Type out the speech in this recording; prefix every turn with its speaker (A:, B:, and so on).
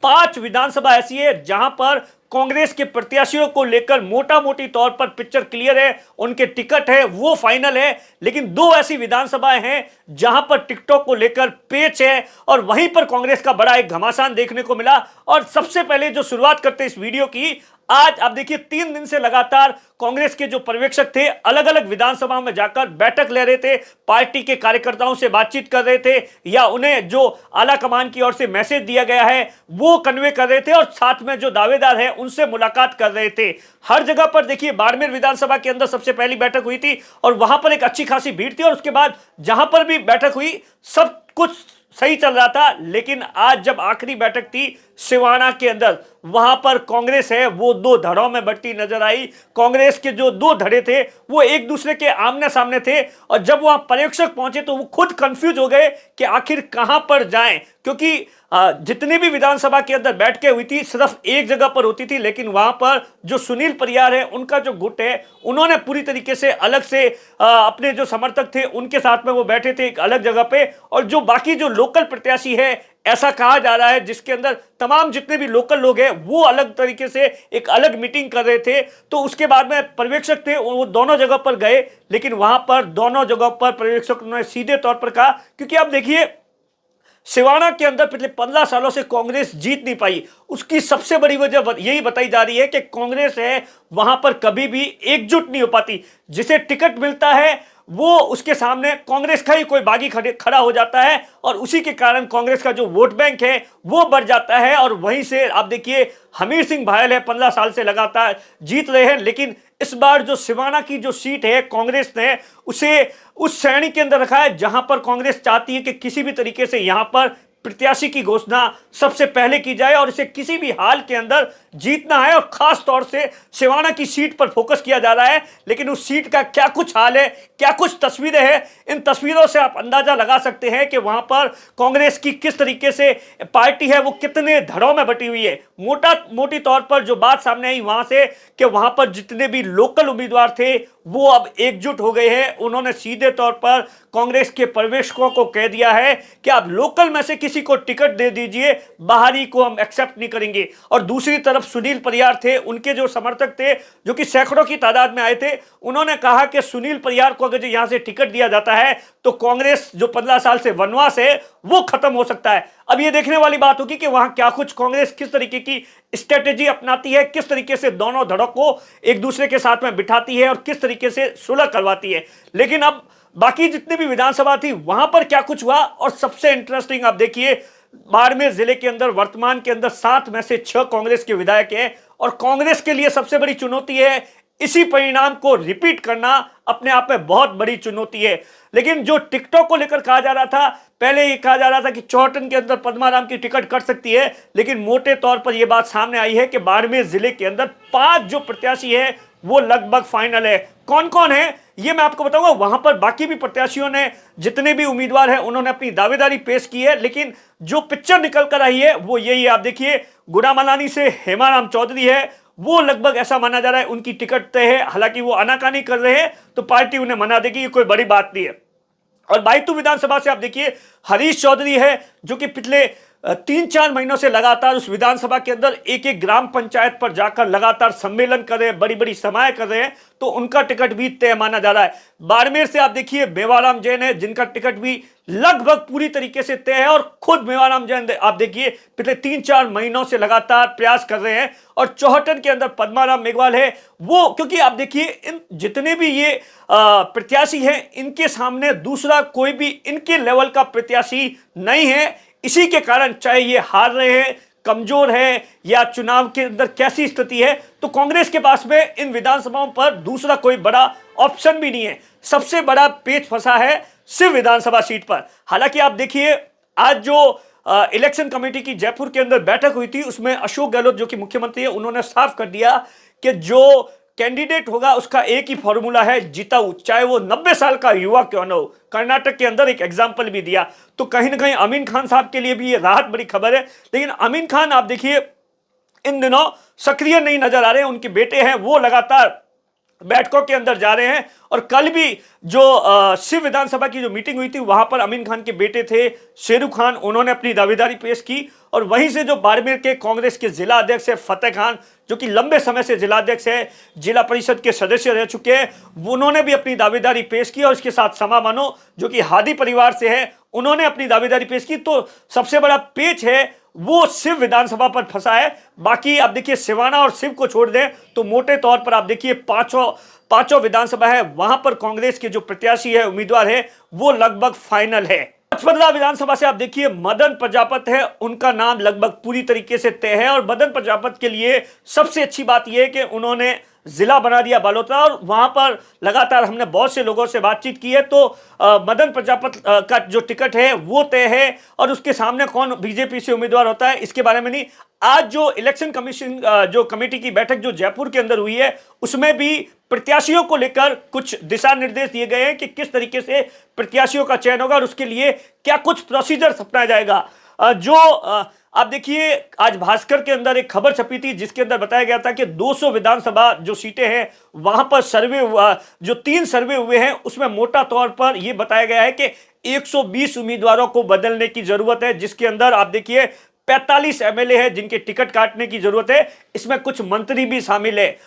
A: 5 विधानसभा ऐसी है जहां पर कांग्रेस के प्रत्याशियों को लेकर मोटा मोटी तौर पर पिक्चर क्लियर है, उनके टिकट है वो फाइनल है। लेकिन 2 ऐसी विधानसभाएं हैं जहां पर टिकटों को लेकर पेच है और वहीं पर कांग्रेस का बड़ा एक घमासान देखने को मिला। और सबसे पहले जो शुरुआत करते इस वीडियो की, आज आप देखिए 3 दिन से लगातार कांग्रेस के जो पर्यवेक्षक थे अलग अलग विधानसभाओं में जाकर बैठक ले रहे थे, पार्टी के कार्यकर्ताओं से बातचीत कर रहे थे या उन्हें जो आला कमान की ओर से मैसेज दिया गया है वो कन्वे कर रहे थे और साथ में जो दावेदार है उनसे मुलाकात कर रहे थे। हर जगह पर देखिए बाड़मेर विधानसभा के अंदर सबसे पहली बैठक हुई थी और वहां पर एक अच्छी खासी भीड़ थी और उसके बाद जहां पर भी बैठक हुई सब कुछ सही चल रहा था। लेकिन आज जब आखिरी बैठक थी सिवाना के अंदर, वहां पर कांग्रेस है वो 2 धड़ों में बंटी नजर आई। कांग्रेस के जो 2 धड़े थे वो एक दूसरे के आमने सामने थे और जब वहां पर्यवेक्षक पहुंचे तो वो खुद कंफ्यूज हो गए कि आखिर कहां पर जाएं, क्योंकि जितनी भी विधानसभा के अंदर बैठ के हुई थी सिर्फ एक जगह पर होती थी। लेकिन वहां पर जो सुनील परियार है उनका जो गुट है उन्होंने पूरी तरीके से अलग से अपने जो समर्थक थे उनके साथ में वो बैठे थे एक अलग जगह पे, और जो बाकी जो लोकल प्रत्याशी है ऐसा कहा जा रहा है जिसके अंदर तमाम जितने भी लोकल लोग हैं वो अलग तरीके से एक अलग मीटिंग कर रहे थे। तो उसके बाद में पर्यवेक्षक थे वो दोनों जगह पर गए, लेकिन वहां पर दोनों जगह पर पर्यवेक्षक ने सीधे तौर पर कहा, क्योंकि आप देखिए सिवाना के अंदर पिछले 15 सालों से कांग्रेस जीत नहीं पाई, उसकी सबसे बड़ी वजह यही बताई जा रही है कि कांग्रेस है वहां पर कभी भी एकजुट नहीं हो पाती। जिसे टिकट मिलता है वो उसके सामने कांग्रेस का ही कोई बागी खड़ा हो जाता है और उसी के कारण कांग्रेस का जो वोट बैंक है वो बढ़ जाता है। और वहीं से आप देखिए हमीर सिंह भायल है 15 साल से लगातार जीत रहे हैं, लेकिन इस बार जो सिवाना की जो सीट है कांग्रेस ने उसे उस श्रेणी के अंदर रखा है जहां पर कांग्रेस चाहती है कि किसी भी तरीके से यहां पर प्रत्याशी की घोषणा सबसे पहले की जाए और इसे किसी भी हाल के अंदर जीतना है। और खास तौर से सिवाना की सीट पर फोकस किया जा रहा है, लेकिन उस सीट का क्या कुछ हाल है, क्या कुछ तस्वीरें हैं, इन तस्वीरों से आप अंदाजा लगा सकते हैं कि वहां पर कांग्रेस की किस तरीके से पार्टी है वो कितने धड़ों में बटी हुई है। मोटी तौर पर जो बात सामने आई वहां से कि वहां पर जितने भी लोकल उम्मीदवार थे वो अब एकजुट हो गए हैं। उन्होंने सीधे तौर पर कांग्रेस के पर्यवेक्षकों को कह दिया है कि आप लोकल में से किसी को टिकट दे दीजिए, बाहरी को हम एक्सेप्ट नहीं करेंगे। और दूसरी तरफ सुनील परियार थे, उनके जो समर्थक थे जो कि सैकड़ों की तादाद में आए थे, उन्होंने कहा कि सुनील परियार को अगर यहां से टिकट दिया जाता है तो कांग्रेस जो 15 साल से वनवास है वो खत्म हो सकता है। अब ये देखने वाली बात होगी कि वहां क्या कुछ कांग्रेस किस तरीके की स्ट्रेटेजी अपनाती है, किस तरीके से दोनों धड़ों को एक दूसरे के साथ में बिठाती है और किस तरीके से सुलह करवाती है। लेकिन अब बाकी जितनी भी विधानसभा थी वहां पर क्या कुछ हुआ, और सबसे इंटरेस्टिंग आप देखिए बाड़मेर जिले के अंदर वर्तमान के अंदर 7 में से 6 कांग्रेस के विधायक हैं और कांग्रेस के लिए सबसे बड़ी चुनौती है इसी परिणाम को रिपीट करना अपने आप में बहुत बड़ी चुनौती है। लेकिन जो टिकटों को लेकर कहा जा रहा था, पहले ये कहा जा रहा था कि चौहटन के अंदर पद्माराम की टिकट कट सकती है, लेकिन मोटे तौर पर यह बात सामने आई है कि बाड़मेर जिले के अंदर 5 जो प्रत्याशी है वो लगभग फाइनल है। कौन कौन है ये मैं आपको बताऊंगा। वहां पर बाकी भी प्रत्याशियों ने जितने भी उम्मीदवार हैं उन्होंने अपनी दावेदारी पेश की है, लेकिन जो पिक्चर निकल कर आई है वो यही है। आप देखिए गुड़ामलानी से हेमाराम चौधरी है, वो लगभग ऐसा माना जा रहा है उनकी टिकट तय है। हालांकि वो आनाकानी कर रहे हैं तो पार्टी उन्हें मना देगी, ये कोई बड़ी बात नहीं है। और बाइतू विधानसभा से आप देखिए हरीश चौधरी है जो कि पिछले 3-4 महीनों से लगातार उस विधानसभा के अंदर एक एक ग्राम पंचायत पर जाकर लगातार सम्मेलन कर रहे हैं, बड़ी बड़ी सभाएं कर रहे हैं, तो उनका टिकट भी तय माना जा रहा है। बाड़मेर से आप देखिए मेवाराम जैन है जिनका टिकट भी लगभग पूरी तरीके से तय है और खुद मेवाराम जैन आप देखिए पिछले 3-4 महीनों से लगातार प्रयास कर रहे हैं। और चौहटन के अंदर पद्माराम मेघवाल है वो, क्योंकि आप देखिए इन जितने भी ये प्रत्याशी हैं इनके सामने दूसरा कोई भी इनके लेवल का प्रत्याशी नहीं है। इसी के कारण चाहे ये हार रहे हैं, कमजोर है या चुनाव के अंदर कैसी स्थिति है, तो कांग्रेस के पास में इन विधानसभाओं पर दूसरा कोई बड़ा ऑप्शन भी नहीं है। सबसे बड़ा पेच फंसा है सिर्फ विधानसभा सीट पर। हालांकि आप देखिए आज जो इलेक्शन कमेटी की जयपुर के अंदर बैठक हुई थी उसमें अशोक गहलोत जो कि मुख्यमंत्री है उन्होंने साफ कर दिया कि जो कैंडिडेट होगा उसका एक ही फॉर्मूला है, जिताऊ, चाहे वो 90 साल का युवा क्यों ना हो। कर्नाटक के अंदर एक एग्जाम्पल भी दिया, तो कहीं ना कहीं अमीन खान साहब के लिए भी ये राहत बड़ी खबर है। लेकिन अमीन खान आप देखिए इन दिनों सक्रिय नहीं नजर आ रहे हैं, उनके बेटे हैं वो लगातार बैठकों के अंदर जा रहे हैं। और कल भी जो शिव विधानसभा की जो मीटिंग हुई थी वहां पर अमीन खान के बेटे थे शेरू खान, उन्होंने अपनी दावेदारी पेश की। और वहीं से जो बाड़मेर के कांग्रेस के जिला अध्यक्ष है फतेह खान, जो कि लंबे समय से जिला अध्यक्ष है, जिला परिषद के सदस्य रह चुके हैं, उन्होंने भी अपनी दावेदारी पेश की। और इसके साथ समा मानो जो कि हादी परिवार से है, उन्होंने अपनी दावेदारी पेश की। तो सबसे बड़ा पेच है वो शिव विधानसभा पर फंसा है। बाकी आप देखिए सिवाना और शिव को छोड़ दें तो मोटे तौर पर आप देखिए पांचों विधानसभा है, वहां पर कांग्रेस के जो प्रत्याशी है, उम्मीदवार है, वो लगभग फाइनल है। पचपदरा विधानसभा से आप देखिए मदन प्रजापत है, उनका नाम लगभग पूरी तरीके से तय है। और मदन प्रजापत के लिए सबसे अच्छी बात यह है कि उन्होंने जिला बना दिया बालोतरा, और वहां पर लगातार हमने बहुत से लोगों से बातचीत की है। तो मदन प्रजापत का जो टिकट है वो तय है। और उसके सामने कौन बीजेपी से उम्मीदवार होता है इसके बारे में नहीं। आज जो इलेक्शन कमीशन जो कमेटी की बैठक जो जयपुर के अंदर हुई है, उसमें भी प्रत्याशियों को लेकर कुछ दिशा निर्देश दिए गए हैं कि किस तरीके से प्रत्याशियों का चयन होगा और उसके लिए क्या कुछ प्रोसीजर अपनाया जाएगा। आप देखिए आज भास्कर के अंदर एक खबर छपी थी जिसके अंदर बताया गया था कि 200 विधानसभा जो सीटें हैं वहां पर सर्वे हुआ, जो 3 सर्वे हुए हैं उसमें मोटा तौर पर यह बताया गया है कि 120 उम्मीदवारों को बदलने की जरूरत है, जिसके अंदर आप देखिए 45 एमएलए है जिनके टिकट काटने की जरूरत है। इसमें कुछ मंत्री भी शामिल है।